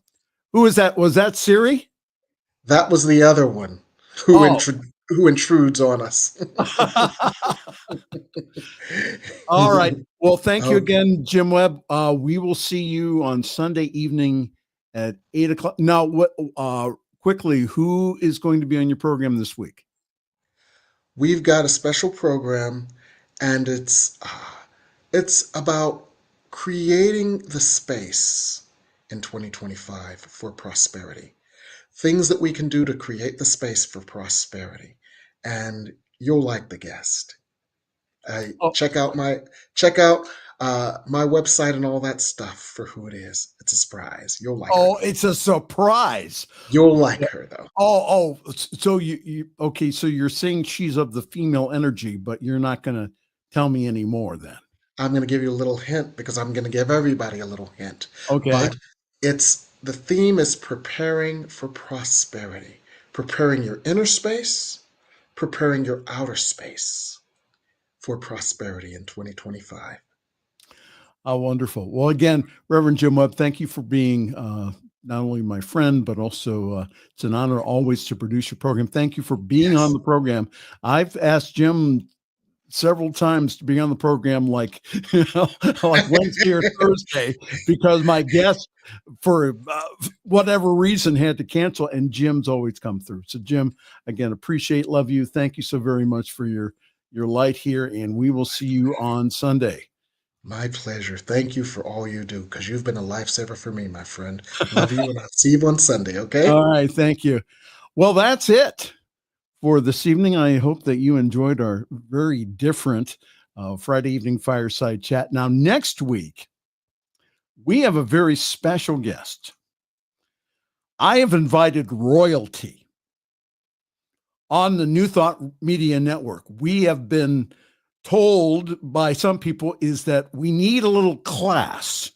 who is that? Was that Siri?
That was the other one who intrudes on us.
All right. Well, thank you again, Jim Webb. We will see you on Sunday evening at 8:00. Now, quickly, who is going to be on your program this week?
We've got a special program, and it's about creating the space in 2025 for prosperity. Things that we can do to create the space for prosperity. And you'll like the guest. Check out my website and all that stuff for who it is. It's a surprise. You'll like her.
Oh, it's a surprise.
You'll like her though.
Oh, so you okay, so you're saying she's of the female energy, but you're not going to tell me any more then.
I'm going to give you a little hint because I'm going to give everybody a little hint.
Okay.
But the theme is preparing for prosperity, preparing your inner space, preparing your outer space for prosperity in 2025.
Oh, wonderful. Well, again, Reverend Jim Webb, thank you for being not only my friend, but also it's an honor always to produce your program. Thank you for being on the program. I've asked Jim several times to be on the program, like Wednesday or Thursday, because my guest, for whatever reason, had to cancel, and Jim's always come through. So, Jim, again, appreciate, love you. Thank you so very much for your light here, and we will see you on Sunday.
My pleasure. Thank you for all you do, because you've been a lifesaver for me, my friend. Love you, and I'll see you on Sunday, okay?
All right, thank you. Well, that's it for this evening. I hope that you enjoyed our very different Friday evening fireside chat. Now, next week, we have a very special guest. I have invited royalty on the New Thought Media Network. We have been told by some people is that we need a little class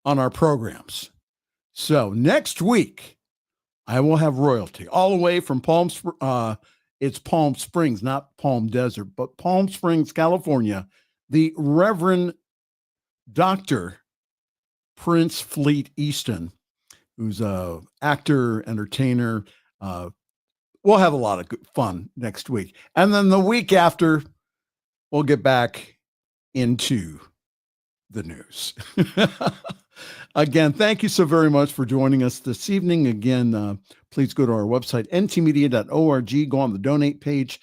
on our programs. So next week, I will have royalty all the way from it's Palm Springs, not Palm Desert, but Palm Springs, California, the Reverend Dr. Prince Fleet Easton, who's a actor, entertainer. We'll have a lot of good fun next week. And then the week after, we'll get back into the news. Again, thank you so very much for joining us this evening. Again, please go to our website, ntmedia.org, go on the donate page.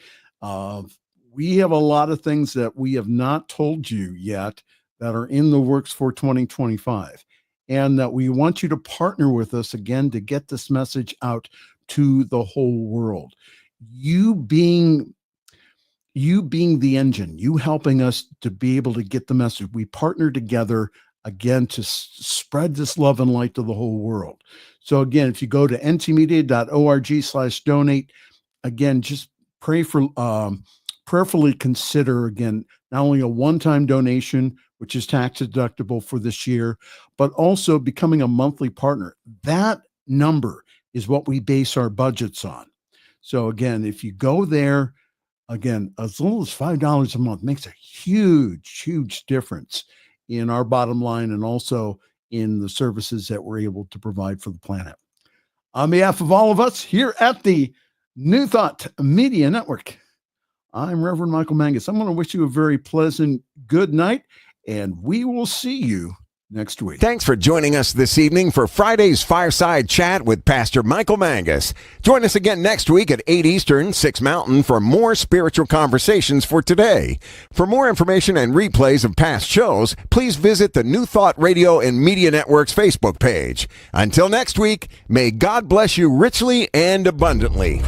We have a lot of things that we have not told you yet that are in the works for 2025, and that we want you to partner with us again to get this message out to the whole world. You being the engine, you helping us to be able to get the message. We partner together again to spread this love and light to the whole world. So again, if you go to ntmedia.org/donate, again, just prayerfully consider, again, not only a one-time donation, which is tax deductible for this year, but also becoming a monthly partner. That number is what we base our budgets on. So again, if you go there, again, as little as $5 a month makes a huge, huge difference in our bottom line and also in the services that we're able to provide for the planet. On behalf of all of us here at the New Thought Media Network, I'm Reverend Michael Mangus. I'm going to wish you a very pleasant good night, and we will see you next week.
Thanks for joining us this evening for Friday's Fireside Chat with Pastor Michael Mangus. Join us again next week at 8 Eastern, 6 Mountain for more spiritual conversations for today. For more information and replays of past shows, please visit the New Thought Radio and Media Network's Facebook page. Until next week, may God bless you richly and abundantly.